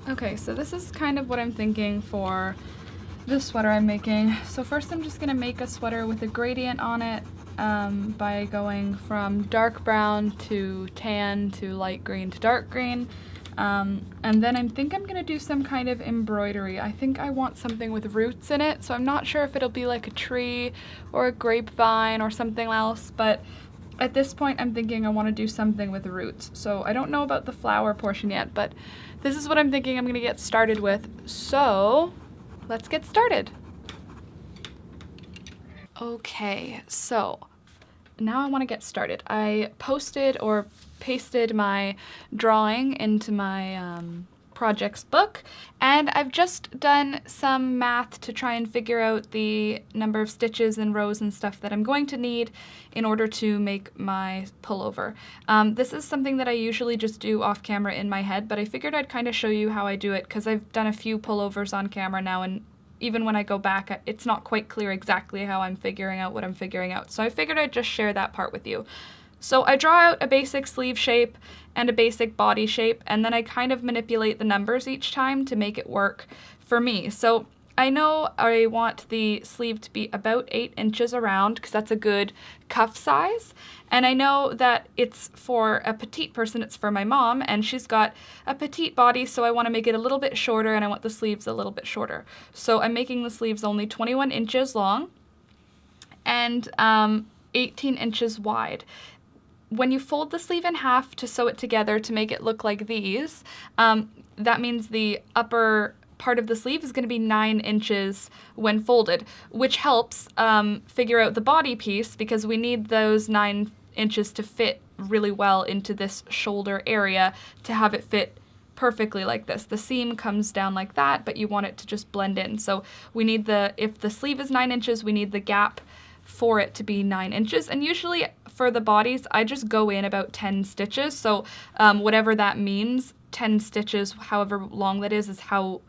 Okay, so this is kind of what I'm thinking for this sweater I'm making. So first I'm just gonna make a sweater with a gradient on it by going from dark brown to tan to light green to dark green. And then I think I'm gonna do some kind of embroidery. I think I want something with roots in it, so I'm not sure if it'll be like a tree or a grapevine or something else, but at this point I'm thinking I want to do something with roots. So I don't know about the flower portion yet, but this is what I'm thinking I'm gonna get started with. So let's get started. Okay, so now I want to get started. I posted or pasted my drawing into my projects book, and I've just done some math to try and figure out the number of stitches and rows and stuff that I'm going to need in order to make my pullover. This is something that I usually just do off camera in my head, but I figured I'd kind of show you how I do it because I've done a few pullovers on camera now, and even when I go back, it's not quite clear exactly how I'm figuring out what I'm figuring out. So I figured I'd just share that part with you. So I draw out a basic sleeve shape and a basic body shape, and then I kind of manipulate the numbers each time to make it work for me. So I know I want the sleeve to be about 8 inches around because that's a good cuff size. And I know that it's for a petite person, it's for my mom, and she's got a petite body, so I want to make it a little bit shorter and I want the sleeves a little bit shorter. So I'm making the sleeves only 21 inches long and 18 inches wide. When you fold the sleeve in half to sew it together to make it look like these, that means the upper part of the sleeve is going to be 9 inches when folded, which helps figure out the body piece because we need those 9 inches to fit really well into this shoulder area to have it fit perfectly like this. The seam comes down like that, but you want it to just blend in. So we need if the sleeve is 9 inches, we need the gap for it to be 9 inches. And usually for the bodies, I just go in about 10 stitches. So whatever that means, 10 stitches, however long that is how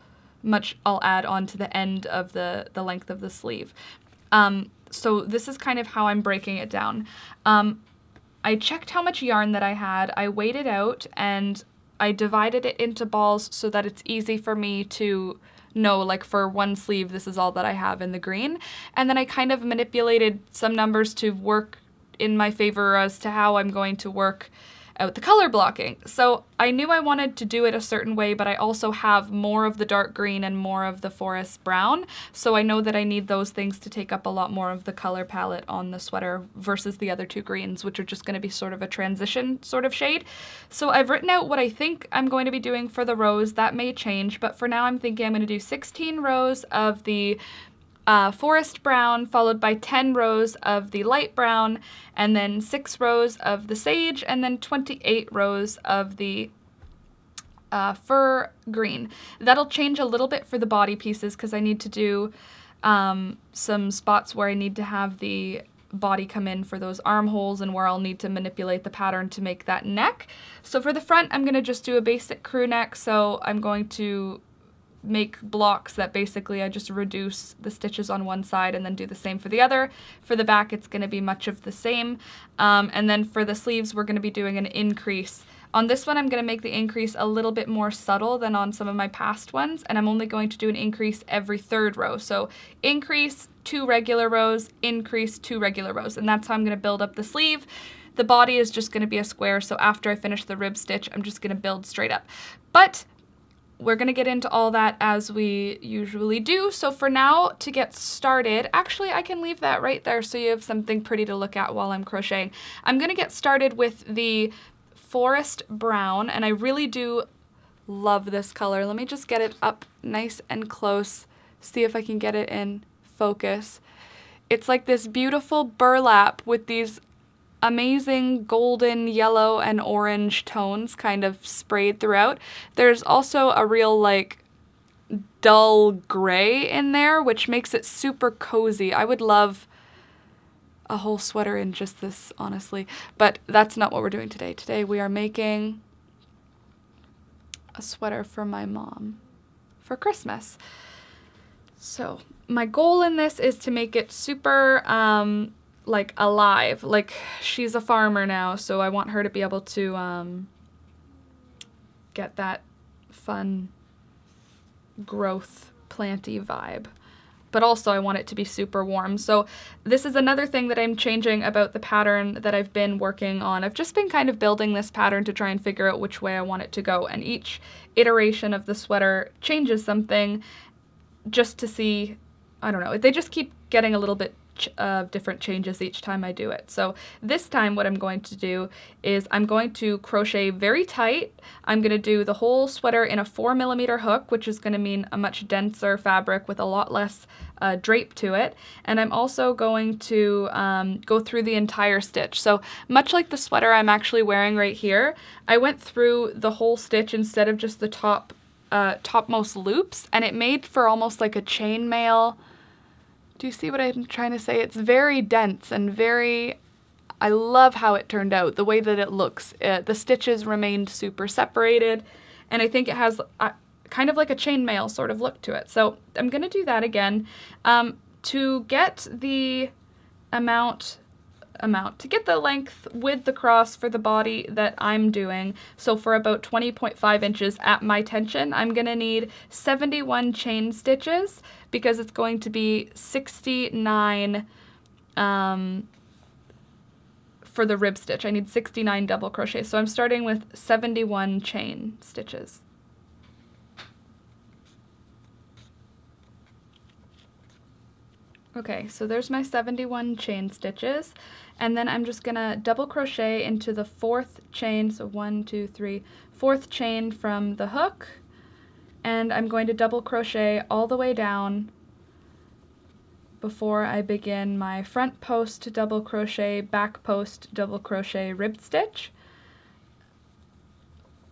much I'll add on to the end of the length of the sleeve. So this is kind of how I'm breaking it down. I checked how much yarn that I had, I weighed it out, and I divided it into balls so that it's easy for me to know, like for one sleeve, this is all that I have in the green. And then I kind of manipulated some numbers to work in my favor as to how I'm going to work out the color blocking. So I knew I wanted to do it a certain way, but I also have more of the dark green and more of the forest brown. So I know that I need those things to take up a lot more of the color palette on the sweater versus the other two greens, which are just going to be sort of a transition sort of shade. So I've written out what I think I'm going to be doing for the rows. That may change, but for now I'm thinking I'm going to do 16 rows of the forest brown, followed by 10 rows of the light brown, and then 6 rows of the sage, and then 28 rows of the fir green. That'll change a little bit for the body pieces because I need to do some spots where I need to have the body come in for those armholes and where I'll need to manipulate the pattern to make that neck. So for the front, I'm going to just do a basic crew neck, so I'm going to make blocks that basically I just reduce the stitches on one side and then do the same for the other. For the back, it's going to be much of the same. And then for the sleeves, we're going to be doing an increase. On this one, I'm going to make the increase a little bit more subtle than on some of my past ones, and I'm only going to do an increase every 3rd row. So increase, 2 regular rows, increase, 2 regular rows, and that's how I'm going to build up the sleeve. The body is just going to be a square, so after I finish the rib stitch, I'm just going to build straight up. But we're going to get into all that as we usually do. So for now, to get started, actually I can leave that right there so you have something pretty to look at while I'm crocheting. I'm going to get started with the forest brown, and I really do love this color. Let me just get it up nice and close, see if I can get it in focus. It's like this beautiful burlap with these amazing golden, yellow, and orange tones kind of sprayed throughout. There's also a real like dull gray in there, which makes it super cozy. I would love a whole sweater in just this, honestly, but that's not what we're doing today. Today we are making a sweater for my mom for Christmas. So my goal in this is to make it super like alive. Like, she's a farmer now, so I want her to be able to get that fun growth planty vibe. But also I want it to be super warm. So this is another thing that I'm changing about the pattern that I've been working on. I've just been kind of building this pattern to try and figure out which way I want it to go. And each iteration of the sweater changes something just to see, I don't know, they just keep getting a little bit of different changes each time I do it. So this time what I'm going to do is I'm going to crochet very tight. I'm going to do the whole sweater in a 4mm hook, which is going to mean a much denser fabric with a lot less drape to it. And I'm also going to go through the entire stitch. So much like the sweater I'm actually wearing right here, I went through the whole stitch instead of just the topmost loops, and it made for almost like a chainmail. Do you see what I'm trying to say? It's very dense and I love how it turned out, the way that it looks. The stitches remained super separated, and I think it has kind of like a chainmail sort of look to it. So I'm going to do that again. To get the to get the length with the cross for the body that I'm doing, so for about 20.5 inches at my tension, I'm going to need 71 chain stitches because it's going to be 69 for the rib stitch. I need 69 double crochet, so I'm starting with 71 chain stitches. Okay, so there's my 71 chain stitches, and then I'm just gonna double crochet into the fourth chain, so 1, 2, 3, fourth chain from the hook, and I'm going to double crochet all the way down before I begin my front post double crochet, back post double crochet rib stitch,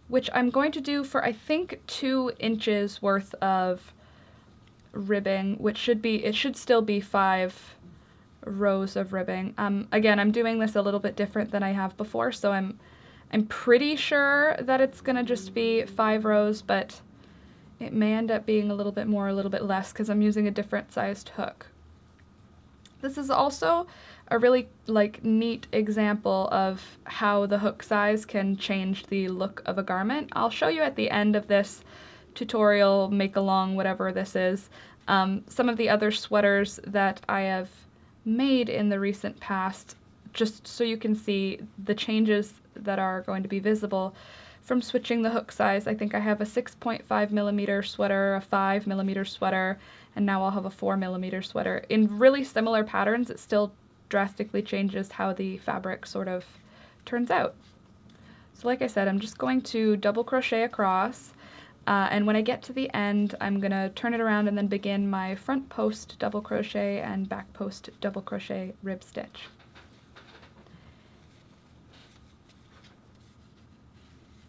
which I'm going to do for I think 2 inches worth of ribbing, which it should still be 5 rows of ribbing. Again, I'm doing this a little bit different than I have before, so I'm pretty sure that it's gonna just be 5 rows, but it may end up being a little bit more, a little bit less, because I'm using a different sized hook. This is also a really neat example of how the hook size can change the look of a garment. I'll show you at the end of this tutorial, make along, whatever this is, some of the other sweaters that I have made in the recent past, just so you can see the changes that are going to be visible from switching the hook size. I think I have a 6.5mm sweater, a 5mm sweater, and now I'll have a 4mm sweater. In really similar patterns, it still drastically changes how the fabric sort of turns out. So like I said, I'm just going to double crochet across, and when I get to the end, I'm going to turn it around and then begin my front post double crochet and back post double crochet rib stitch.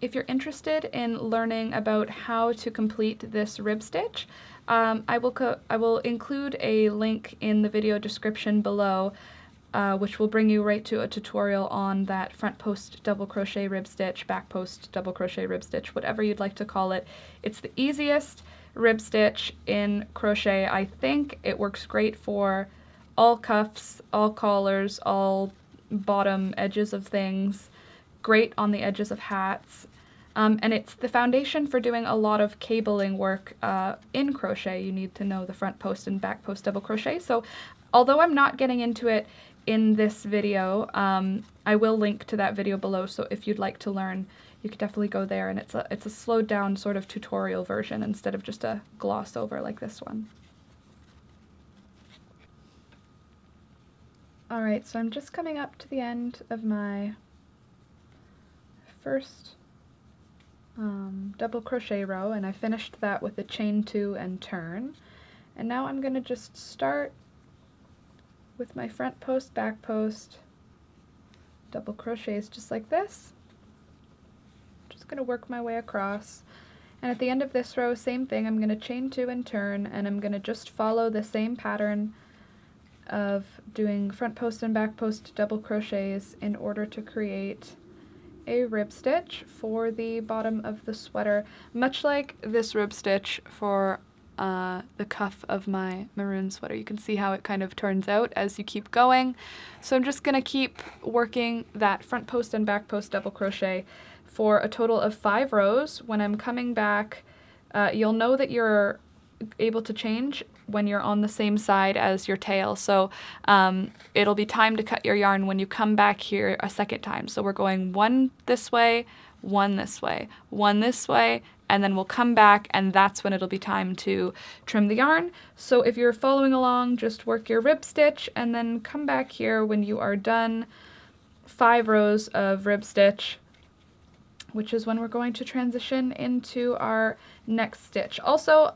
If you're interested in learning about how to complete this rib stitch, I will include a link in the video description below, which will bring you right to a tutorial on that front post double crochet rib stitch, back post double crochet rib stitch, whatever you'd like to call it. It's the easiest rib stitch in crochet. I think it works great for all cuffs, all collars, all bottom edges of things, great on the edges of hats. And it's the foundation for doing a lot of cabling work in crochet. You need to know the front post and back post double crochet. So although I'm not getting into it in this video, I will link to that video below, so if you'd like to learn, you could definitely go there, and it's a slowed down sort of tutorial version instead of just a gloss over like this one. Alright, so I'm just coming up to the end of my first double crochet row, and I finished that with a chain 2 and turn, and now I'm going to just start with my front post, back post, double crochets just like this. Just going to work my way across, and at the end of this row, same thing, I'm going to chain 2 and turn, and I'm going to just follow the same pattern of doing front post and back post double crochets in order to create a rib stitch for the bottom of the sweater, much like this rib stitch for the cuff of my maroon sweater. You can see how it kind of turns out as you keep going. So I'm just going to keep working that front post and back post double crochet for a total of 5 rows. When I'm coming back, you'll know that your able to change when you're on the same side as your tail. So it'll be time to cut your yarn when you come back here a second time. So we're going one this way, one this way, one this way, and then we'll come back, and that's when it'll be time to trim the yarn. So if you're following along, just work your rib stitch and then come back here when you are done 5 rows of rib stitch, which is when we're going to transition into our next stitch. Also,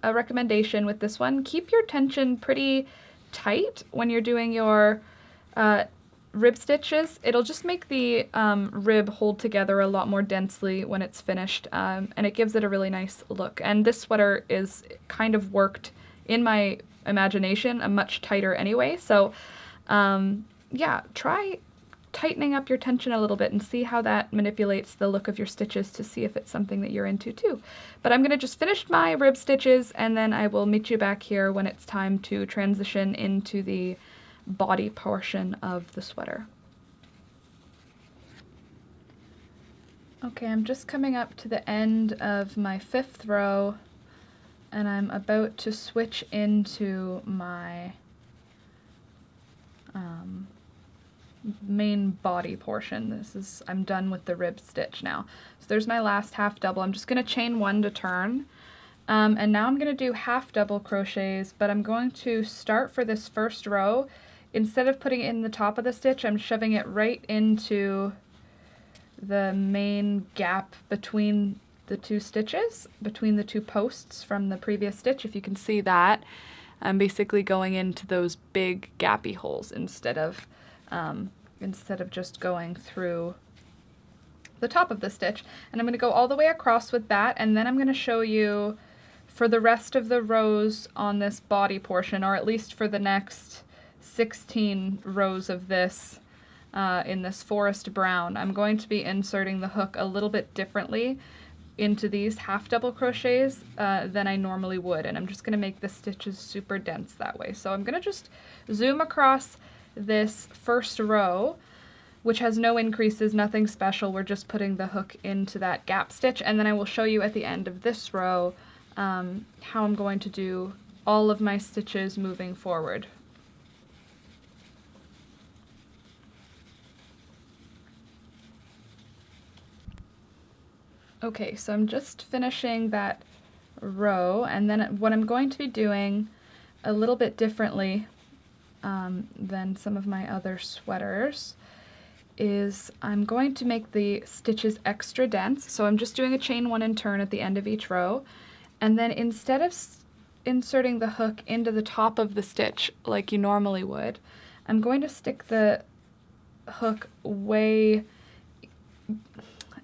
a recommendation with this one, keep your tension pretty tight when you're doing your rib stitches. It'll just make the rib hold together a lot more densely when it's finished, and it gives it a really nice look. And this sweater is kind of worked, in my imagination, a much tighter anyway. So yeah, try tightening up your tension a little bit and see how that manipulates the look of your stitches to see if it's something that you're into too. But I'm going to just finish my rib stitches, and then I will meet you back here when it's time to transition into the body portion of the sweater. Okay, I'm just coming up to the end of my 5th row, and I'm about to switch into my main body portion. I'm done with the rib stitch now. So there's my last half double. I'm just going to chain 1 to turn. And now I'm going to do half double crochets, but I'm going to start for this first row. Instead of putting it in the top of the stitch, I'm shoving it right into the main gap between the 2 stitches, between the 2 posts from the previous stitch. If you can see that, I'm basically going into those big gappy holes instead of just going through the top of the stitch. And I'm going to go all the way across with that, and then I'm going to show you for the rest of the rows on this body portion, or at least for the next 16 rows of this in this forest brown, I'm going to be inserting the hook a little bit differently into these half double crochets than I normally would, and I'm just going to make the stitches super dense that way. So I'm going to just zoom across this first row, which has no increases, nothing special. We're just putting the hook into that gap stitch, and then I will show you at the end of this row how I'm going to do all of my stitches moving forward. Okay, so I'm just finishing that row, and then what I'm going to be doing a little bit differently than some of my other sweaters is I'm going to make the stitches extra dense. So I'm just doing a chain 1 and turn at the end of each row, and then instead of inserting the hook into the top of the stitch like you normally would, I'm going to stick the hook way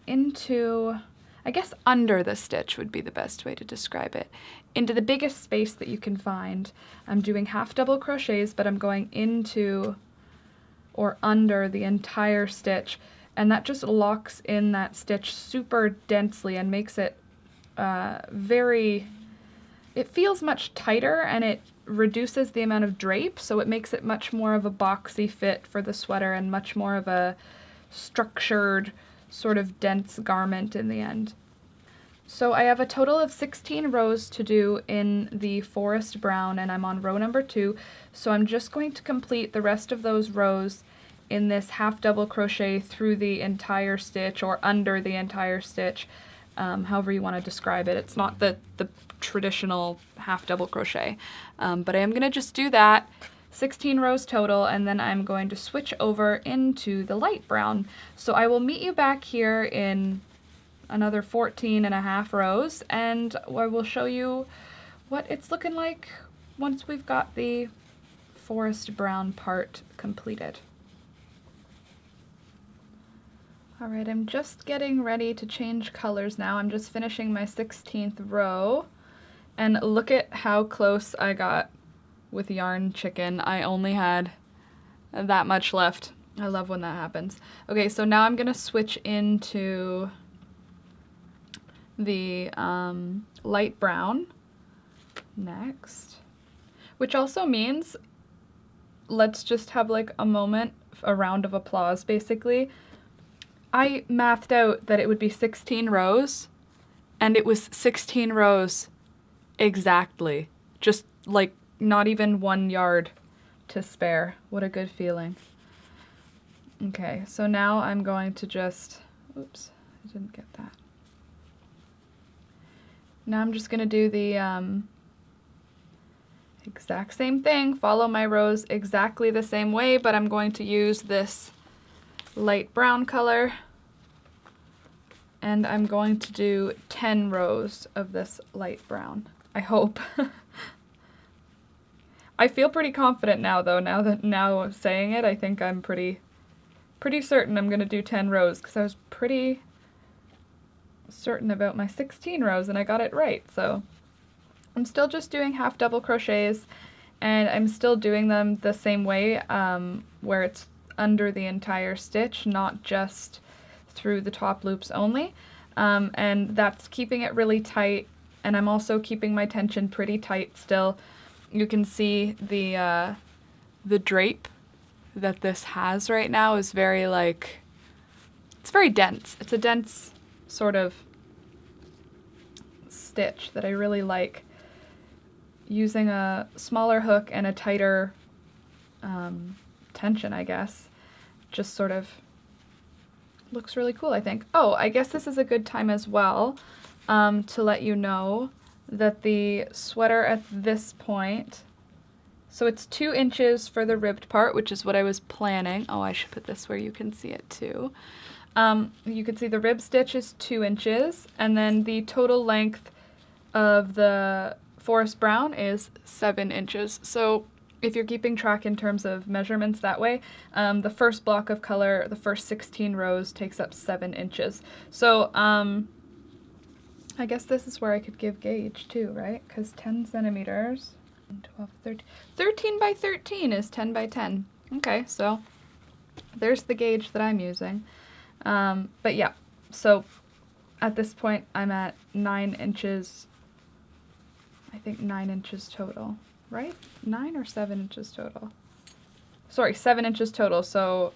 into, I guess under the stitch would be the best way to describe it, into the biggest space that you can find. I'm doing half double crochets, but I'm going into or under the entire stitch, and that just locks in that stitch super densely and makes it it feels much tighter, and it reduces the amount of drape, so it makes it much more of a boxy fit for the sweater and much more of a structured sort of dense garment in the end. So I have a total of 16 rows to do in the forest brown, and I'm on row number 2, so I'm just going to complete the rest of those rows in this half double crochet through the entire stitch or under the entire stitch, however you want to describe it. It's not the traditional half double crochet, but I am going to just do that, 16 rows total, and then I'm going to switch over into the light brown. So I will meet you back here in another 14 and a half rows, and I will show you what it's looking like once we've got the forest brown part completed. Alright, I'm just getting ready to change colors now. I'm just finishing my 16th row, and look at how close I got with yarn chicken. I only had that much left. I love when that happens. Okay, so now I'm gonna switch into the light brown next, which also means let's just have like a moment, a round of applause basically. I mathed out that it would be 16 rows, and it was 16 rows Exactly. Just like not even 1 yard to spare. What a good feeling. Okay, so now I'm going to just, oops, I didn't get that. Now I'm just going to do the exact same thing, follow my rows exactly the same way, but I'm going to use this light brown color, and I'm going to do 10 rows of this light brown, I hope. I feel pretty confident now though, now saying it, I think I'm pretty certain I'm going to do 10 rows, because I was pretty certain about my 16 rows and I got it right. So I'm still just doing half double crochets, and I'm still doing them the same way, where it's under the entire stitch, not just through the top loops only. And that's keeping it really tight, and I'm also keeping my tension pretty tight still. You can see the drape that this has right now is very it's very dense. It's a dense sort of stitch that I really like. Using a smaller hook and a tighter tension, I guess, just sort of looks really cool, I think. Oh, I guess this is a good time as well to let you know that the sweater at this point, so it's 2 inches for the ribbed part, which is what I was planning. Oh, I should put this where you can see it too. You can see the rib stitch is 2 inches, and then the total length of the forest brown is 7 inches. So if you're keeping track in terms of measurements that way, the first block of color, the first 16 rows, takes up 7 inches. So I guess this is where I could give gauge too, right? Because 10 centimeters, 12, 13, 13 by 13 is 10 by 10. Okay, so there's the gauge that I'm using. But yeah, so at this point I'm at 9 inches, I think 9 inches total, right? 9 or 7 inches total? Sorry, 7 inches total, so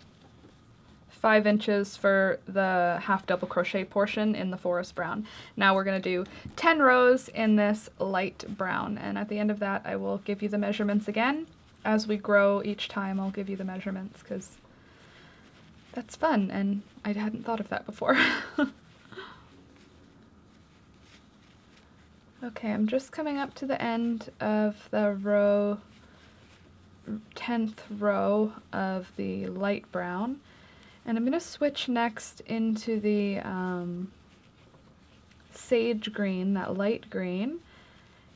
5 inches for the half double crochet portion in the forest brown. Now we're going to do 10 rows in this light brown, and at the end of that I will give you the measurements again. As we grow each time I'll give you the measurements, because that's fun and I hadn't thought of that before. Okay, I'm just coming up to the end of the row, 10th row of the light brown, and I'm going to switch next into the sage green, that light green,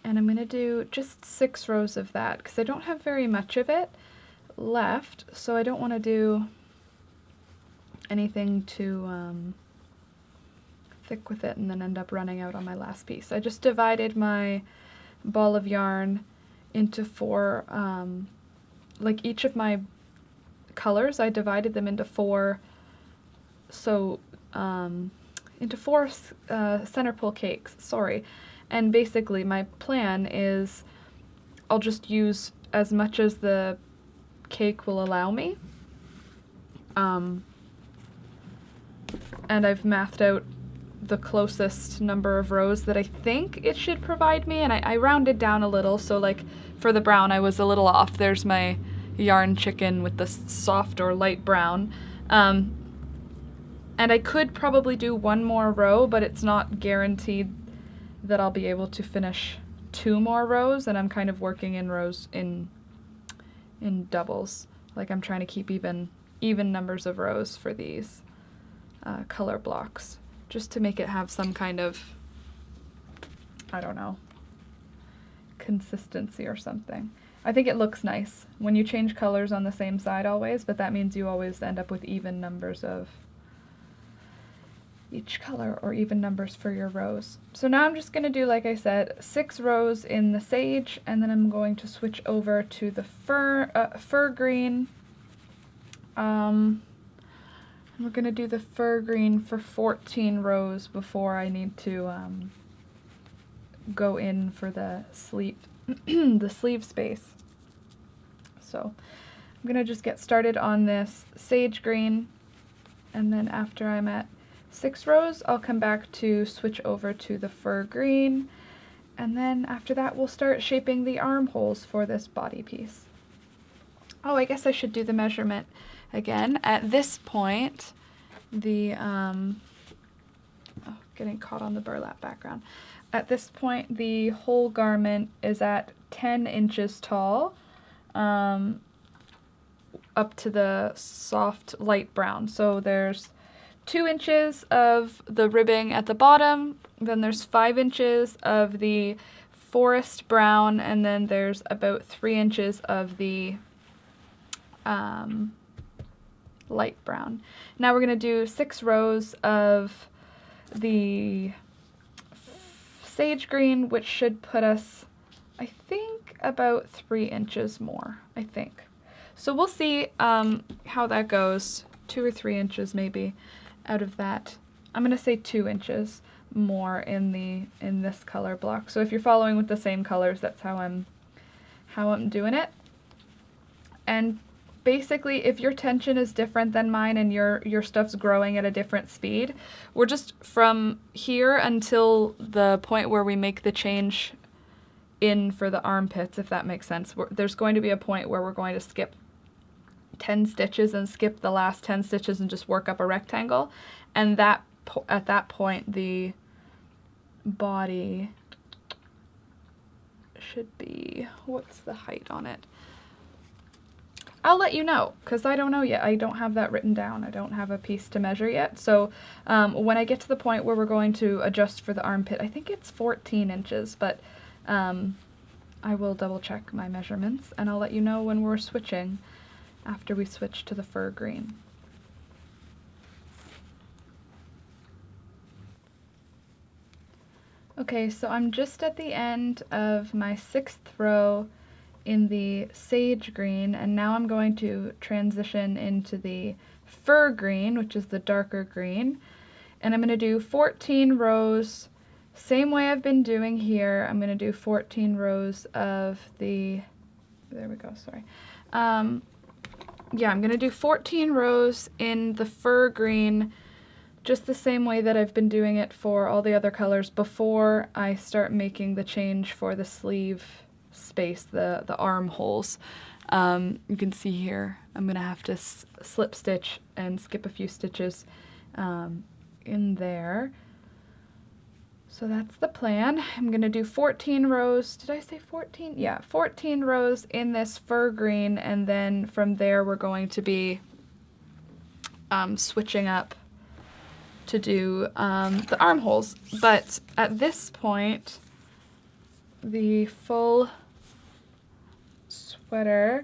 and I'm going to do just 6 rows of that because I don't have very much of it left, so I don't want to do anything too thick with it and then end up running out on my last piece. I just divided my ball of yarn into 4, like each of my colors, I divided them into 4, so into 4 center pull cakes, sorry. And basically my plan is I'll just use as much as the cake will allow me. And I've mathed out the closest number of rows that I think it should provide me, and I rounded down a little, so like for the brown I was a little off. There's my yarn chicken with the soft or light brown. And I could probably do 1 more row, but it's not guaranteed that I'll be able to finish 2 more rows, and I'm kind of working in rows in doubles. Like I'm trying to keep even numbers of rows for these color blocks, just to make it have some kind of, I don't know, consistency or something. I think it looks nice when you change colors on the same side always, but that means you always end up with even numbers of each color, or even numbers for your rows. So now I'm just going to do, like I said, 6 rows in the sage, and then I'm going to switch over to the fir green. We're going to do the fir green for 14 rows before I need to go in for the sleeve, the sleeve space. So I'm going to just get started on this sage green, and then after I'm at 6 rows, I'll come back to switch over to the fir green, And then after that, we'll start shaping the armholes for this body piece. Oh, I guess I should do the measurement again. At this point, getting caught on the burlap background. At this point, the whole garment is at 10 inches tall, up to the soft light brown. So there's 2 inches of the ribbing at the bottom, then there's 5 inches of the forest brown, and then there's about 3 inches of the light brown. Now we're going to do 6 rows of the sage green, which should put us, I think, about 3 inches more, I think. So we'll see how that goes. 2 or 3 inches maybe out of that. I'm going to say 2 inches more in this color block. So if you're following with the same colors, that's how I'm doing it. And basically, if your tension is different than mine and your stuff's growing at a different speed, we're just from here until the point where we make the change in for the armpits, if that makes sense. There's going to be a point where we're going to skip 10 stitches and skip the last 10 stitches and just work up a rectangle. And at that point, the body should be, what's the height on it? I'll let you know, because I don't know yet. I don't have that written down. I don't have a piece to measure yet. So when I get to the point where we're going to adjust for the armpit, I think it's 14 inches, but I will double check my measurements, and I'll let you know when we're switching, after we switch to the fir green. Okay, so I'm just at the end of my 6th row in the sage green, and now I'm going to transition into the fir green, which is the darker green, and I'm going to do 14 rows, same way I've been doing here. I'm going to do 14 rows of the, there we go, sorry. Yeah, I'm going to do 14 rows in the fir green, just the same way that I've been doing it for all the other colors before I start making the change for the sleeve space, the armholes. You can see here I'm going to have to slip stitch and skip a few stitches in there. So that's the plan. I'm going to do 14 rows. Did I say 14? Yeah, 14 rows in this fir green, and then from there we're going to be switching up to do the armholes. But at this point, the full sweater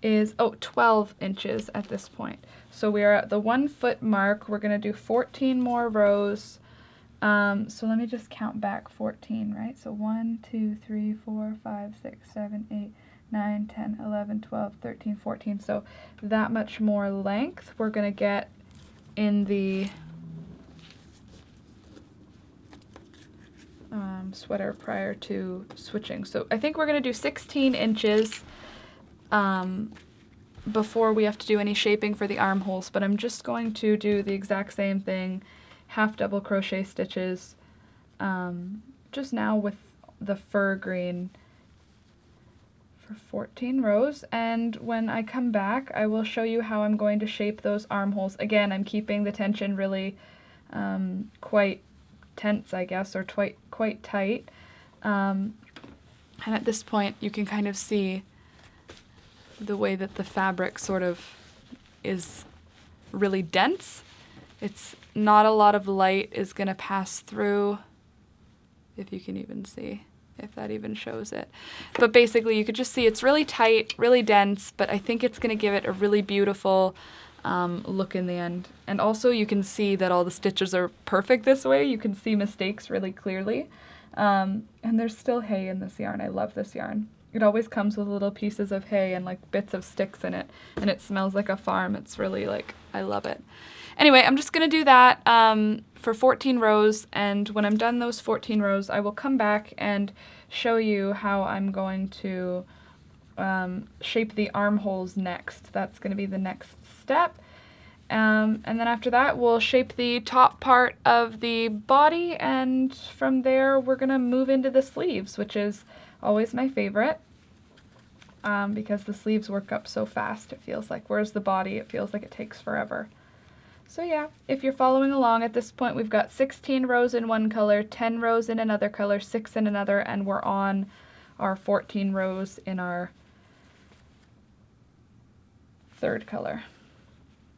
is 12 inches at this point. So we are at the 1 foot mark. We're going to do 14 more rows. So let me just count back 14, right? So 1, 2, 3, 4, 5, 6, 7, 8, 9, 10, 11, 12, 13, 14. So that much more length we're going to get in the sweater prior to switching. So I think we're going to do 16 inches before we have to do any shaping for the armholes, but I'm just going to do the exact same thing, half double crochet stitches, just now with the fir green for 14 rows, and when I come back I will show you how I'm going to shape those armholes. Again, I'm keeping the tension really quite tense, I guess, or quite tight, and at this point you can kind of see the way that the fabric sort of is really dense. It's not a lot of light is going to pass through, if you can even see, if that even shows it. But basically you could just see it's really tight, really dense, but I think it's going to give it a really beautiful look in the end. And also you can see that all the stitches are perfect this way. You can see mistakes really clearly. And there's still hay in this yarn. I love this yarn. It always comes with little pieces of hay and like bits of sticks in it, and it smells like a farm. It's really like, I love it. Anyway, I'm just going to do that for 14 rows, and when I'm done those 14 rows, I will come back and show you how I'm going to shape the armholes next. That's going to be the next step. And then after that, we'll shape the top part of the body, and from there we're gonna move into the sleeves, which is always my favorite, because the sleeves work up so fast, it feels like, whereas the body, it feels like it takes forever. So yeah, if you're following along at this point, we've got 16 rows in one color, 10 rows in another color, 6 in another, and we're on our 14 rows in our third color.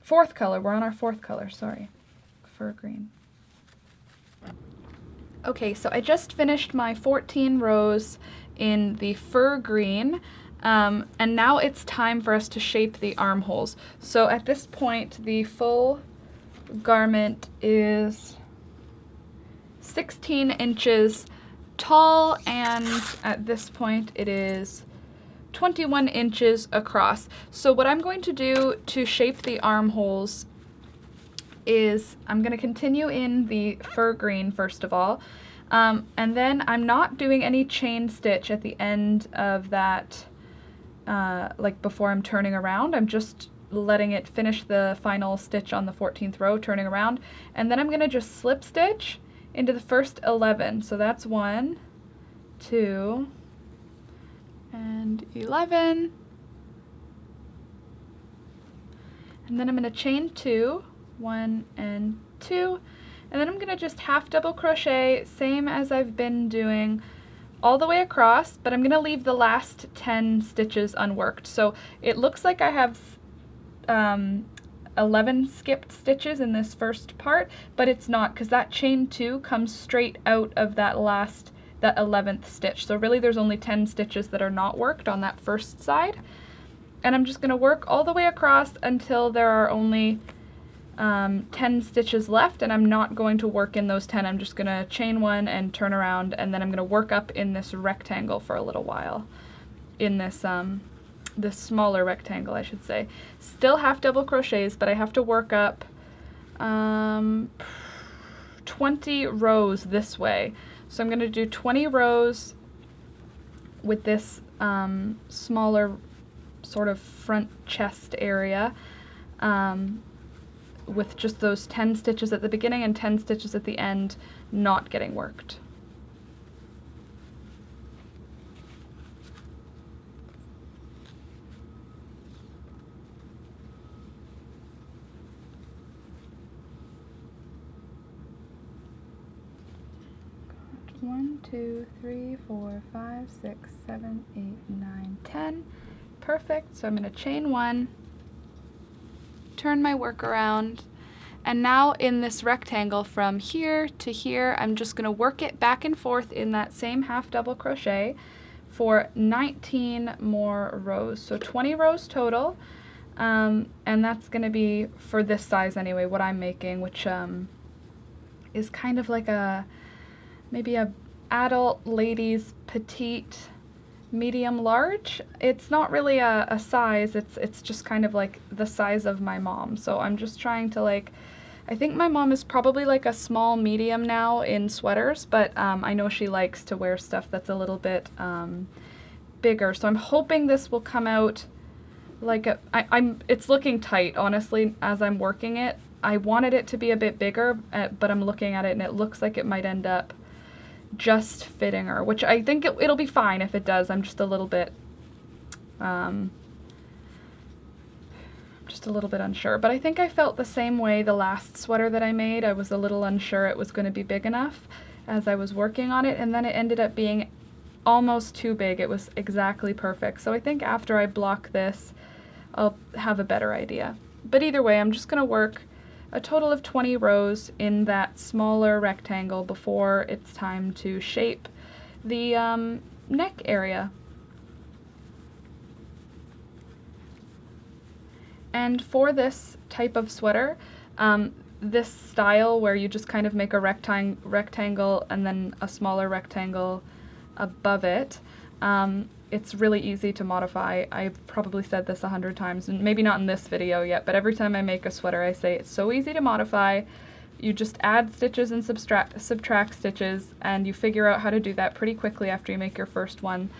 Fourth color, we're on our fourth color, sorry. Fir Green. Okay, so I just finished my 14 rows in the Fir Green, and now it's time for us to shape the armholes. So at this point, the full garment is 16 inches tall, and at this point it is 21 inches across. So what I'm going to do to shape the armholes is I'm going to continue in the Fir Green first of all, and then I'm not doing any chain stitch at the end of that, like before I'm turning around. I'm just letting it finish the final stitch on the 14th row, turning around, and then I'm going to just slip stitch into the first 11. So that's 1, 2, and 11, and then I'm going to chain 2, 1 and 2, and then I'm going to just half double crochet, same as I've been doing all the way across, but I'm going to leave the last 10 stitches unworked. So it looks like I have 11 skipped stitches in this first part, but it's not, because that chain 2 comes straight out of that 11th stitch. So really there's only 10 stitches that are not worked on that first side. And I'm just going to work all the way across until there are only 10 stitches left, and I'm not going to work in those 10. I'm just going to chain 1 and turn around, and then I'm going to work up in this rectangle for a little while, in this this smaller rectangle, I should say. Still half double crochets, but I have to work up 20 rows this way. So I'm going to do 20 rows with this smaller sort of front chest area, with just those 10 stitches at the beginning and 10 stitches at the end not getting worked. One, 2, 3, 4, 5, 6, 7, 8, 9, 10. Perfect. So I'm going to chain 1, turn my work around, and now in this rectangle from here to here, I'm just going to work it back and forth in that same half double crochet for 19 more rows. So 20 rows total, and that's going to be for this size anyway, what I'm making, which is kind of like maybe a adult ladies petite medium large. It's not really a size, it's just kind of like the size of my mom. So I'm just trying to, like, I think my mom is probably like a small medium now in sweaters, but I know she likes to wear stuff that's a little bit bigger. So I'm hoping this will come out like it's looking tight, honestly, as I'm working it. I wanted it to be a bit bigger, but I'm looking at it and it looks like it might end up just fitting her, which I think it'll be fine if it does. I'm just a little bit unsure, but I think I felt the same way the last sweater that I made. I was a little unsure it was going to be big enough as I was working on it, and then it ended up being almost too big. It was exactly perfect. So I think after I block this, I'll have a better idea. But either way, I'm just going to work a total of 20 rows in that smaller rectangle before it's time to shape the neck area. And for this type of sweater, this style where you just kind of make a rectangle and then a smaller rectangle above it, it's really easy to modify. I've probably said this 100 times, and maybe not in this video yet, but every time I make a sweater I say it's so easy to modify. You just add stitches and subtract stitches, and you figure out how to do that pretty quickly after you make your first one.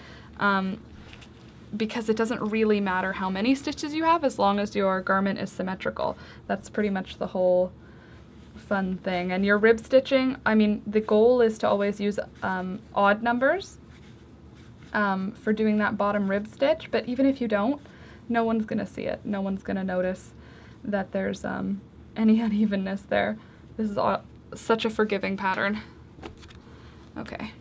because it doesn't really matter how many stitches you have as long as your garment is symmetrical. That's pretty much the whole fun thing. And your rib stitching, I mean, the goal is to always use odd numbers for doing that bottom rib stitch, but even if you don't, no one's gonna see it. No one's gonna notice that there's any unevenness there. This is such a forgiving pattern. Okay.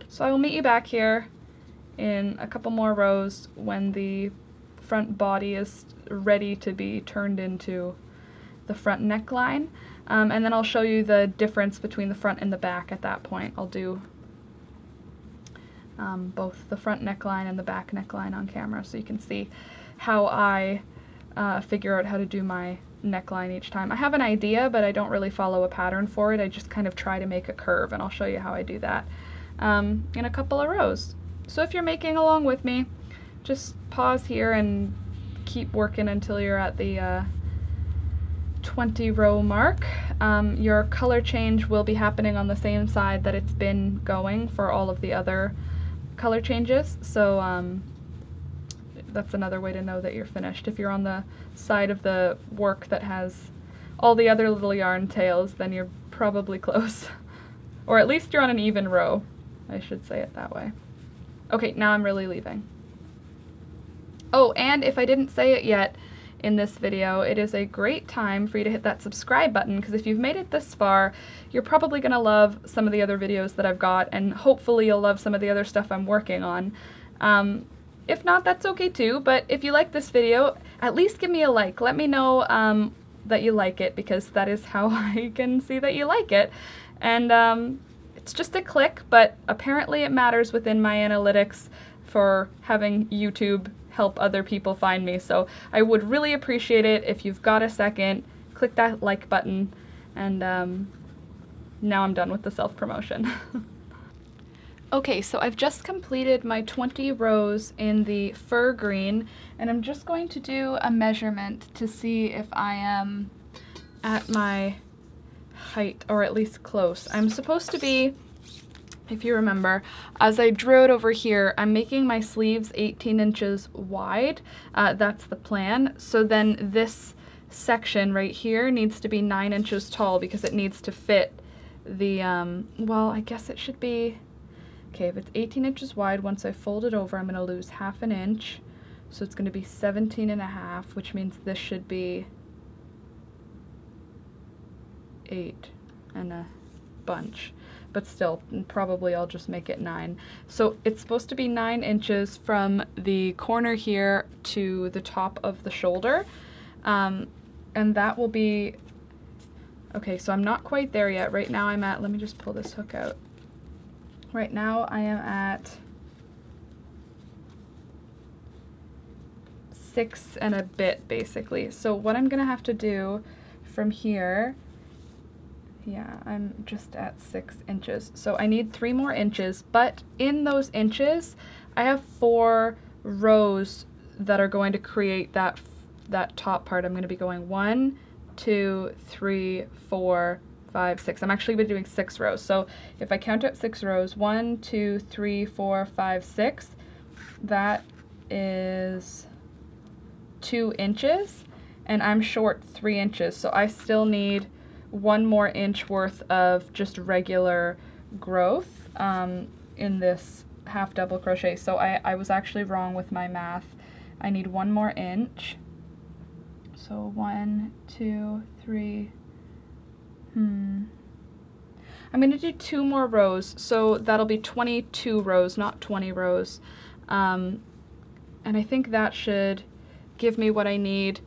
So I will meet you back here in a couple more rows when the front body is ready to be turned into the front neckline. And then I'll show you the difference between the front and the back at that point. I'll do both the front neckline and the back neckline on camera so you can see how I figure out how to do my neckline each time. I have an idea, but I don't really follow a pattern for it. I just kind of try to make a curve, and I'll show you how I do that in a couple of rows. So if you're making along with me, just pause here and keep working until you're at the 20 row mark. Your color change will be happening on the same side that it's been going for all of the other color changes, so that's another way to know that you're finished. If you're on the side of the work that has all the other little yarn tails, then you're probably close. Or at least you're on an even row. I should say it that way. Okay, now I'm really leaving. Oh, and if I didn't say it yet in this video, it is a great time for you to hit that subscribe button, because if you've made it this far, you're probably going to love some of the other videos that I've got, and hopefully you'll love some of the other stuff I'm working on. If not, that's okay too, but if you like this video, at least give me a like. Let me know that you like it, because that is how I can see that you like it. And it's just a click, but apparently it matters within my analytics for having YouTube help other people find me. So I would really appreciate it if you've got a second, click that like button, and now I'm done with the self-promotion. Okay, so I've just completed my 20 rows in the Fir Green, and I'm just going to do a measurement to see if I am at my height, or at least close. I'm supposed to be, if you remember, as I drew it over here, I'm making my sleeves 18 inches wide. That's the plan. So then this section right here needs to be 9 inches tall, because it needs to fit the, well, I guess it should be, okay, if it's 18 inches wide, once I fold it over, I'm going to lose half an inch. So it's going to be 17 and a half, which means this should be 8 and a bunch. But still, probably I'll just make it 9. So it's supposed to be 9 inches from the corner here to the top of the shoulder. And that will be, okay, so I'm not quite there yet. Right now I'm at, let me just pull this hook out. Right now I am at 6 and a bit, basically. So what I'm gonna have to do from here, yeah, I'm just at 6 inches. So I need 3 more inches, but in those inches, I have 4 rows that are going to create that top part. I'm going to be going 1, 2, 3, 4, 5, 6. I'm actually been doing 6 rows. So if I count up 6 rows, 1, 2, 3, 4, 5, 6, that is 2 inches, and I'm short 3 inches. So I still need 1 more inch worth of just regular growth in this half double crochet. So I was actually wrong with my math. I need 1 more inch. So 1, 2, 3, I'm going to do 2 more rows, so that'll be 22 rows, not 20 rows. And I think that should give me what I need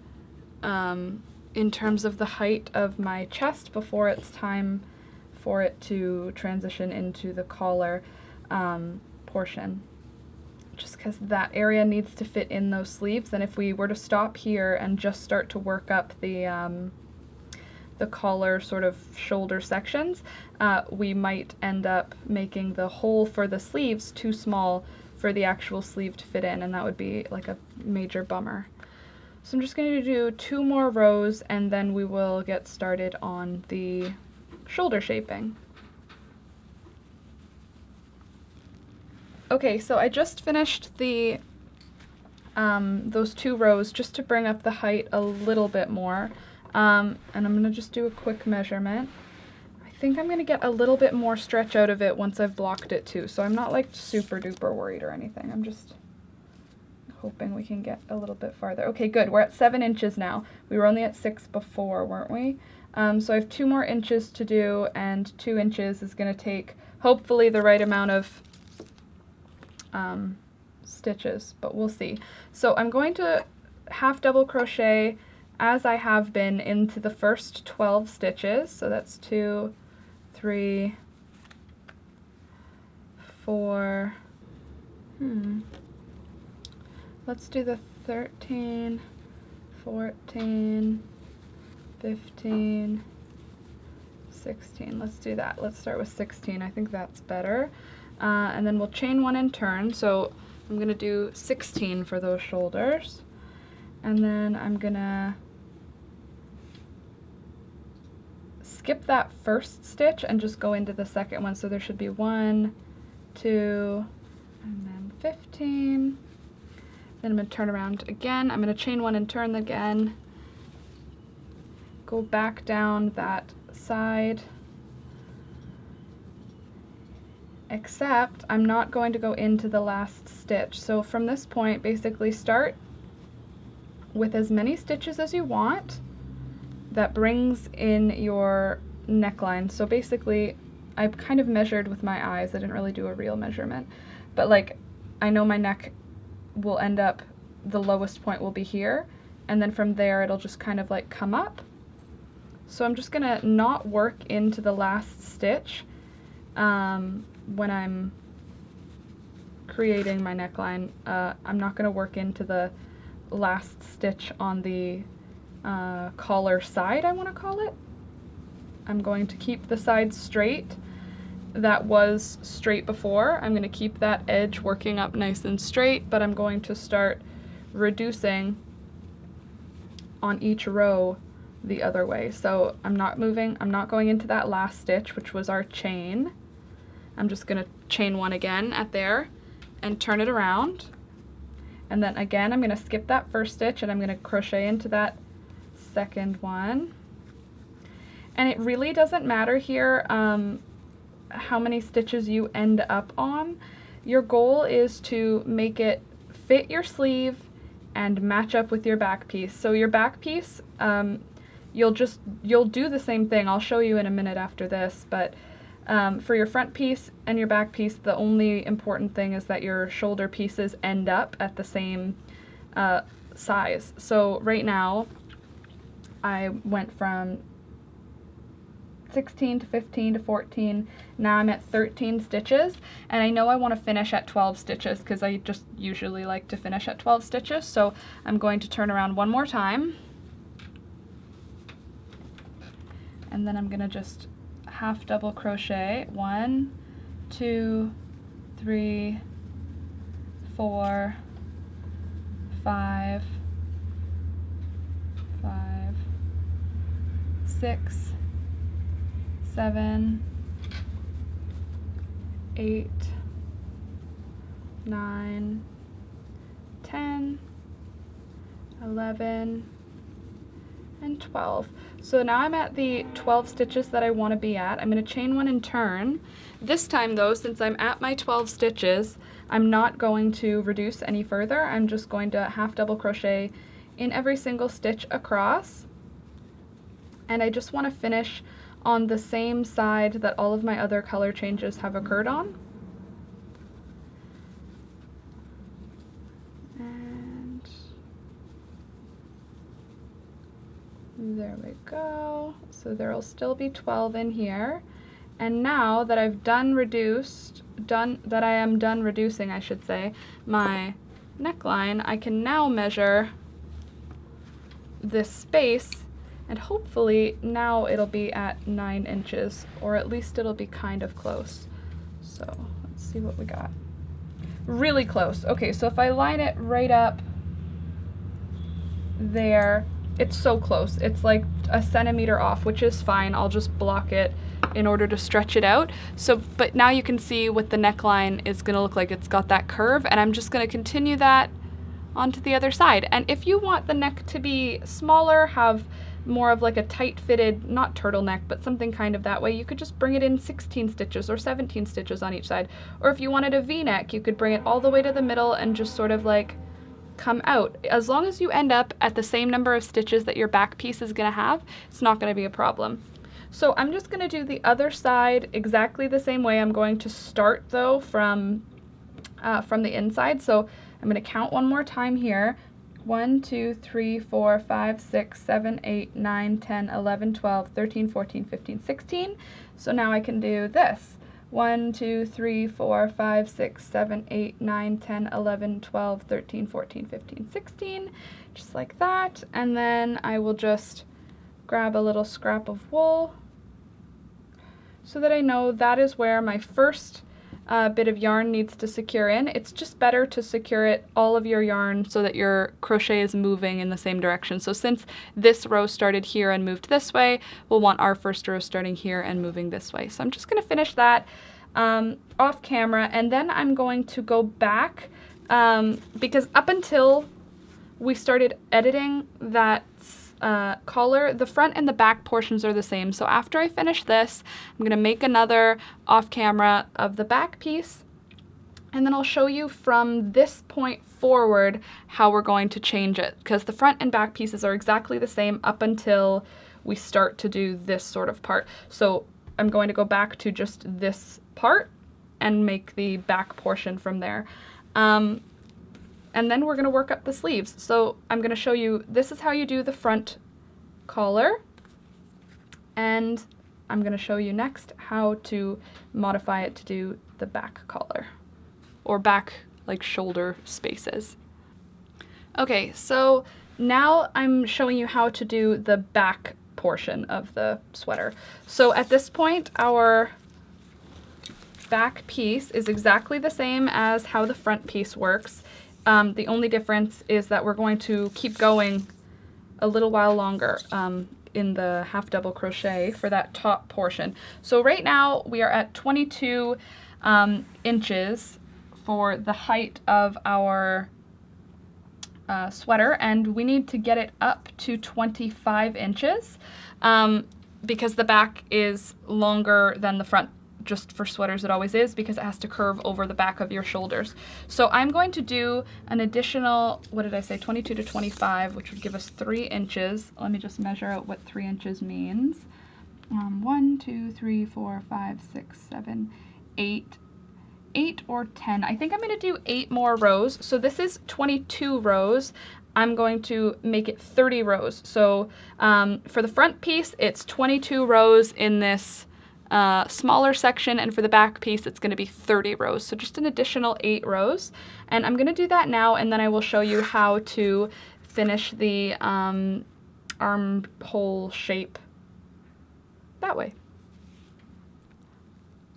in terms of the height of my chest before it's time for it to transition into the collar portion. Just because that area needs to fit in those sleeves, and if we were to stop here and just start to work up the collar sort of shoulder sections, we might end up making the hole for the sleeves too small for the actual sleeve to fit in, and that would be like a major bummer. So I'm just going to do 2 more rows, and then we will get started on the shoulder shaping. Okay, so I just finished the those 2 rows just to bring up the height a little bit more. And I'm gonna just do a quick measurement. I think I'm gonna get a little bit more stretch out of it once I've blocked it too, so I'm not like super duper worried or anything. I'm just hoping we can get a little bit farther. Okay, good, we're at 7 inches now. We were only at 6 before, weren't we? So I have 2 more inches to do, and 2 inches is gonna take hopefully the right amount of stitches, but we'll see. So I'm going to half double crochet as I have been into the first 12 stitches. So that's 2, 3, 4, let's do the 13, 14, 15, 16. Let's do that. Let's start with 16. I think that's better. And then we'll chain 1 and turn. So I'm going to do 16 for those shoulders. And then I'm going to skip that first stitch and just go into the second one. So there should be 1, 2, and then 15. Then I'm going to turn around again. I'm going to chain 1 and turn again. Go back down that side. Except I'm not going to go into the last stitch. So from this point, basically start with as many stitches as you want. That brings in your neckline. So basically, I've kind of measured with my eyes. I didn't really do a real measurement. But like, I know my neck will end up, the lowest point will be here. And then from there, it'll just kind of like come up. So I'm just gonna not work into the last stitch when I'm creating my neckline. I'm not gonna work into the last stitch on the collar side, I want to call it. I'm going to keep the side straight. That was straight before. I'm going to keep that edge working up nice and straight, but I'm going to start reducing on each row the other way. So I'm not moving, I'm not going into that last stitch, which was our chain. I'm just going to chain 1 again at there and turn it around. And then again, I'm going to skip that first stitch and I'm going to crochet into that second one. And it really doesn't matter here how many stitches you end up on. Your goal is to make it fit your sleeve and match up with your back piece. So your back piece, you'll do the same thing. I'll show you in a minute after this, but for your front piece and your back piece, the only important thing is that your shoulder pieces end up at the same size. So right now, I went from 16 to 15 to 14. Now I'm at 13 stitches, and I know I want to finish at 12 stitches because I just usually like to finish at 12 stitches. So I'm going to turn around one more time, and then I'm going to just half double crochet 1, 2, 3, 4, 5, 6, 7, 8, 9, 10, 11, and 12. So now I'm at the 12 stitches that I want to be at. I'm going to chain 1 and turn. This time though, since I'm at my 12 stitches, I'm not going to reduce any further. I'm just going to half double crochet in every single stitch across. And I just want to finish on the same side that all of my other color changes have occurred on. And there we go. So there'll still be 12 in here. And now that I've I am done reducing, I should say, my neckline, I can now measure this space. And hopefully now it'll be at 9 inches, or at least it'll be kind of close. So let's see what we got. Really close. Okay, so if I line it right up there, it's so close. It's like a centimeter off, which is fine. I'll just block it in order to stretch it out. So, but now you can see what the neckline is gonna look like. It's got that curve, and I'm just gonna continue that onto the other side. And if you want the neck to be smaller, have more of like a tight fitted, not turtleneck, but something kind of that way, you could just bring it in 16 stitches or 17 stitches on each side. Or if you wanted a V-neck, you could bring it all the way to the middle and just sort of like come out. As long as you end up at the same number of stitches that your back piece is gonna have, it's not gonna be a problem. So I'm just gonna do the other side exactly the same way. I'm going to start though from the inside. So I'm gonna count one more time here. 1, 2, 3, 4, 5, 6, 7, 8, 9, 10, 11, 12, 13, 14, 15, 16. So now I can do this. 1, 2, 3, 4, 5, 6, 7, 8, 9, 10, 11, 12, 13, 14, 15, 16. Just like that. And then I will just grab a little scrap of wool so that I know that is where my first bit of yarn needs to secure in. It's just better to secure it, all of your yarn, so that your crochet is moving in the same direction. So since this row started here and moved this way, we'll want our first row starting here and moving this way. So I'm just going to finish that off camera, and then I'm going to go back because up until we started editing that collar, the front and the back portions are the same. So after I finish this, I'm going to make another off camera of the back piece, and then I'll show you from this point forward how we're going to change it, because the front and back pieces are exactly the same up until we start to do this sort of part. So I'm going to go back to just this part and make the back portion from there. And then we're going to work up the sleeves. So I'm going to show you, this is how you do the front collar. And I'm going to show you next how to modify it to do the back collar, or back like shoulder spaces. Okay, so now I'm showing you how to do the back portion of the sweater. So at this point, our back piece is exactly the same as how the front piece works. The only difference is that we're going to keep going a little while longer in the half double crochet for that top portion. So right now we are at 22 inches for the height of our sweater, and we need to get it up to 25 inches because the back is longer than the front. Just for sweaters it always is, because it has to curve over the back of your shoulders. So I'm going to do an additional, what did I say, 22 to 25, which would give us 3 inches. Let me just measure out what 3 inches means. 1, 2, 3, 4, 5, 6, 7, 8. 8 or 10. I think I'm going to do 8 more rows. So this is 22 rows. I'm going to make it 30 rows. So for the front piece, it's 22 rows in this smaller section, and for the back piece it's going to be 30 rows, so just an additional 8 rows. And I'm going to do that now, and then I will show you how to finish the armhole shape that way.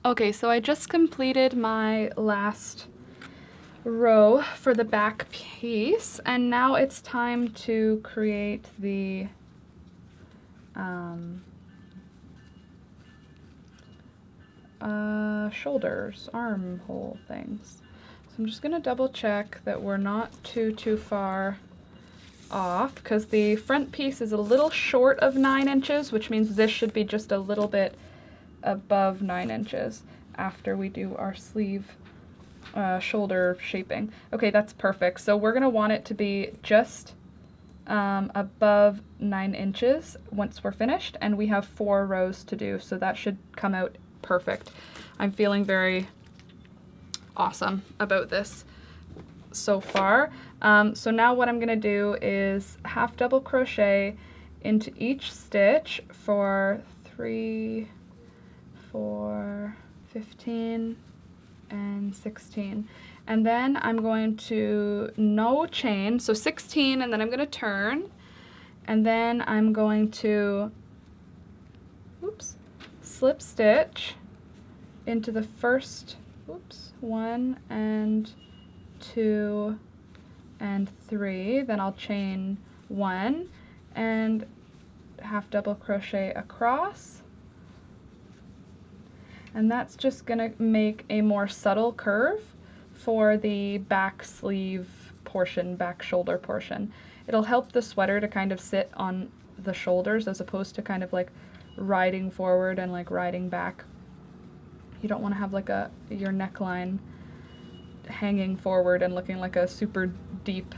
Okay, so I just completed my last row for the back piece, and now it's time to create the shoulders, armhole things. So I'm just going to double check that we're not too far off, because the front piece is a little short of 9 inches, which means this should be just a little bit above 9 inches after we do our sleeve shoulder shaping. Okay, that's perfect. So we're going to want it to be just above 9 inches once we're finished, and we have 4 rows to do, so that should come out perfect. I'm feeling very awesome about this so far. So now what I'm going to do is half double crochet into each stitch for 3, 4, 15, and 16. And then I'm going to no chain, so 16, and then I'm going to turn, and then I'm going to slip stitch into the first 1 and 2 and 3, then I'll chain 1 and half double crochet across, And that's just gonna make a more subtle curve for the back sleeve portion, back shoulder portion. It'll help the sweater to kind of sit on the shoulders as opposed to kind of like riding forward and like riding back. You don't want to have like your neckline hanging forward and looking like a super deep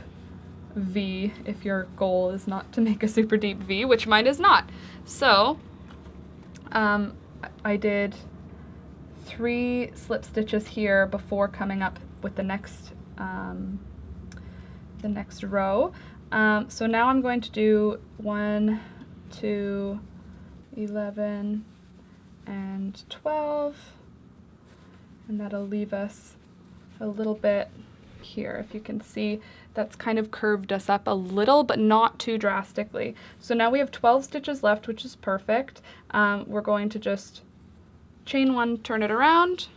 V if your goal is not to make a super deep V, which mine is not. So I did 3 slip stitches here before coming up with the next row. So now I'm going to do 1, 2, 11, and 12, and that'll leave us a little bit here. If you can see, that's kind of curved us up a little, but not too drastically. So now we have 12 stitches left, which is perfect. We're going to just chain 1, turn it around,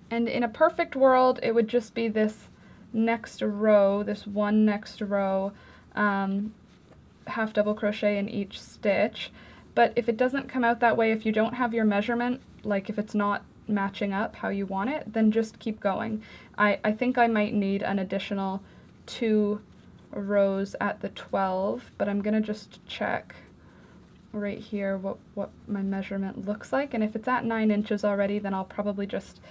and in a perfect world, it would just be this next row, this one next row, half double crochet in each stitch. But if it doesn't come out that way, if you don't have your measurement, like if it's not matching up how you want it, then just keep going. I think I might need an additional 2 rows at the 12, but I'm gonna just check right here what my measurement looks like, and if it's at 9 inches already, then I'll probably just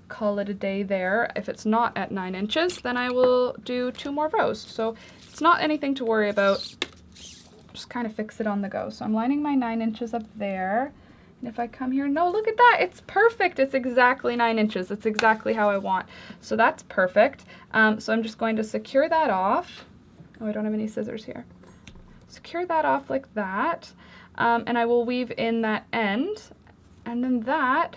call it a day there. If it's not at 9 inches, then I will do 2 more rows. So it's not anything to worry about, just kind of fix it on the go. So I'm lining my 9 inches up there, and if I come here, no, look at that, it's perfect. It's exactly 9 inches. It's exactly how I want. So that's perfect. So I'm just going to secure that off. Oh, I don't have any scissors here. Secure that off like that, and I will weave in that end, and then that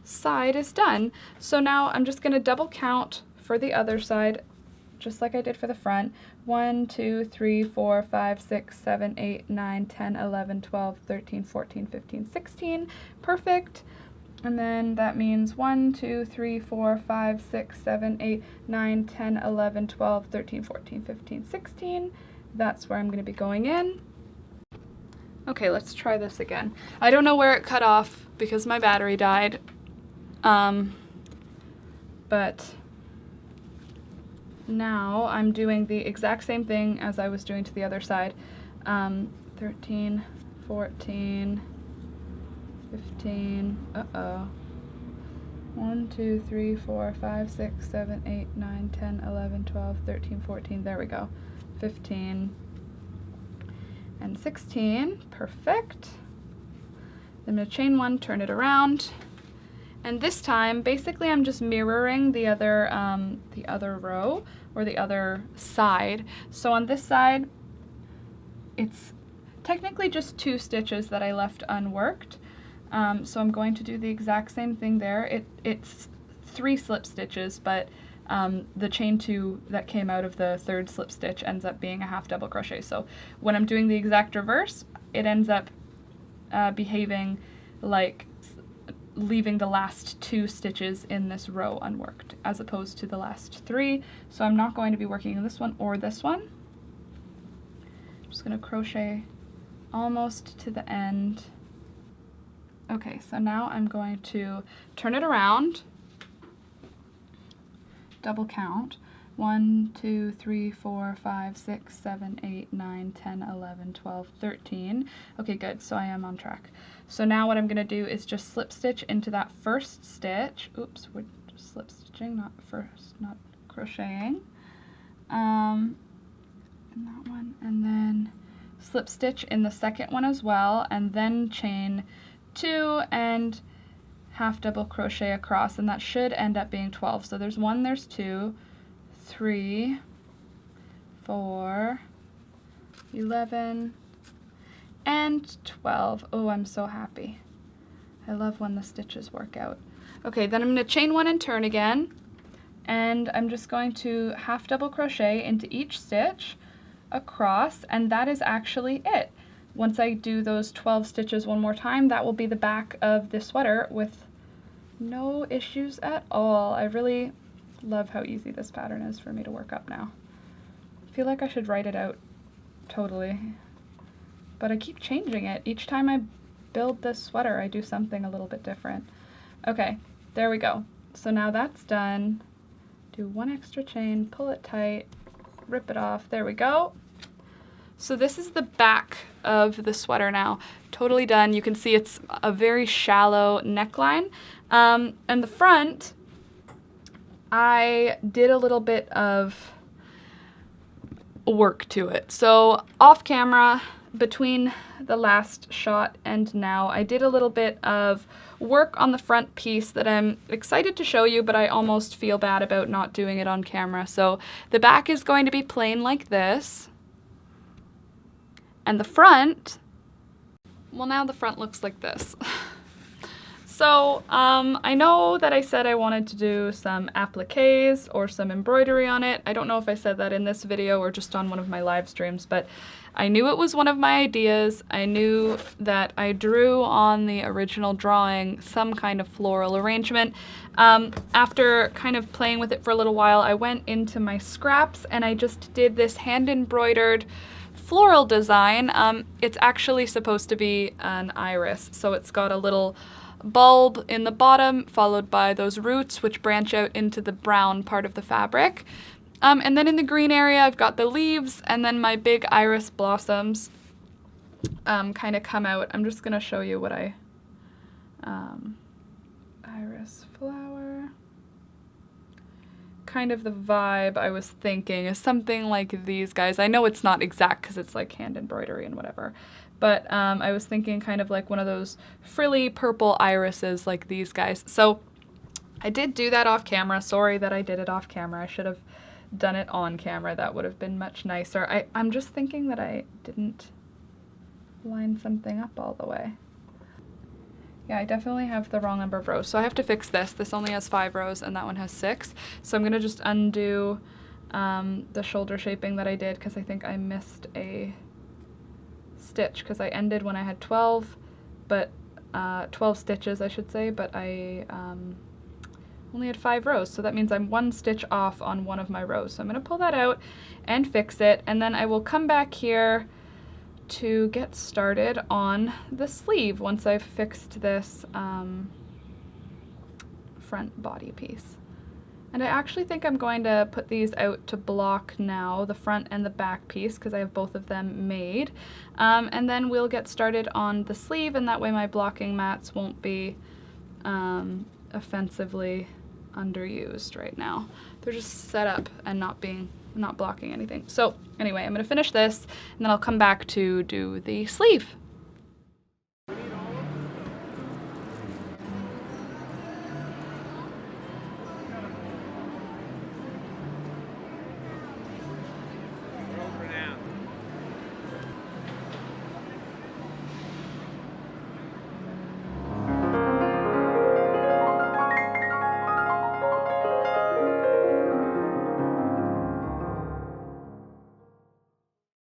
side is done. So now I'm just going to double count for the other side, just like I did for the front. 1, 2, 3, 4, 5, 6, 7, 8, 9, 10, 11, 12, 13, 14, 15, 16. Perfect. And then that means 1, 2, 3, 4, 5, 6, 7, 8, 9, 10, 11, 12, 13, 14, 15, 16. That's where I'm going to be going in. Okay, let's try this again. I don't know where it cut off because my battery died. But now I'm doing the exact same thing as I was doing to the other side. 13, 14, 15, 1, 2, 3, 4, 5, 6, 7, 8, 9, 10, 11, 12, 13, 14, there we go. 15 and 16, perfect. Then I'm going to chain 1, turn it around. And this time, basically I'm just mirroring the other row, or the other side. So on this side, it's technically just 2 stitches that I left unworked. So I'm going to do the exact same thing there. It's 3 slip stitches, but the chain 2 that came out of the 3rd slip stitch ends up being a half double crochet. So when I'm doing the exact reverse, it ends up behaving like leaving the last 2 stitches in this row unworked as opposed to the last 3. So I'm not going to be working on this one or this one. I'm just going to crochet almost to the end. Okay, so now I'm going to turn it around, double count, 1, 2, 3, 4, 5, 6, 7, 8, 9, 10, 11, 12, 13. Okay, good, so I am on track. So now what I'm going to do is just slip stitch into that first stitch. Oops, we're just slip stitching, not crocheting. In that one, and then slip stitch in the second one as well, and then chain 2 and half double crochet across, and that should end up being 12. So there's 1, there's 2, 3, 4, 11, and 12. Oh, I'm so happy. I love when the stitches work out. Okay, then I'm going to chain 1 and turn again, and I'm just going to half double crochet into each stitch across, and that is actually it. Once I do those 12 stitches one more time, that will be the back of the sweater with no issues at all. I really love how easy this pattern is for me to work up now. I feel like I should write it out totally, but I keep changing it. Each time I build this sweater, I do something a little bit different. Okay, there we go. So now that's done. Do one extra chain, pull it tight, rip it off. There we go. So this is the back of the sweater now. Totally done. You can see it's a very shallow neckline. And the front, I did a little bit of work to it. So off camera, between the last shot and now, I did a little bit of work on the front piece that I'm excited to show you, but I almost feel bad about not doing it on camera. So the back is going to be plain like this. And the front, well, now the front looks like this. So I know that I said I wanted to do some appliques or some embroidery on it. I don't know if I said that in this video or just on one of my live streams, but I knew it was one of my ideas. I knew that I drew on the original drawing some kind of floral arrangement. After kind of playing with it for a little while, I went into my scraps and I just did this hand embroidered floral design. It's actually supposed to be an iris, so it's got a little bulb in the bottom followed by those roots which branch out into the brown part of the fabric. And then in the green area I've got the leaves, and then my big iris blossoms kind of come out. I'm just gonna show you what I iris flower. Kind of the vibe I was thinking is something like these guys. I know it's not exact because it's like hand embroidery and whatever, but I was thinking kind of like one of those frilly purple irises like these guys. So I did do that off camera. Sorry that I did it off camera. I should have done it on camera. That would have been much nicer. I'm just thinking that I didn't line something up all the way. Yeah, I definitely have the wrong number of rows, so I have to fix this. This only has 5 rows and that one has 6. So I'm gonna just undo the shoulder shaping that I did because I think I missed a stitch because I ended when I had 12, but 12 stitches I should say, but I only had 5 rows, so that means I'm 1 stitch off on one of my rows. So I'm gonna pull that out and fix it, and then I will come back here to get started on the sleeve once I've fixed this front body piece. And I actually think I'm going to put these out to block now, the front and the back piece, because I have both of them made. And then we'll get started on the sleeve, and that way my blocking mats won't be offensively underused right now. They're just set up and not blocking anything. So anyway, I'm gonna finish this and then I'll come back to do the sleeve.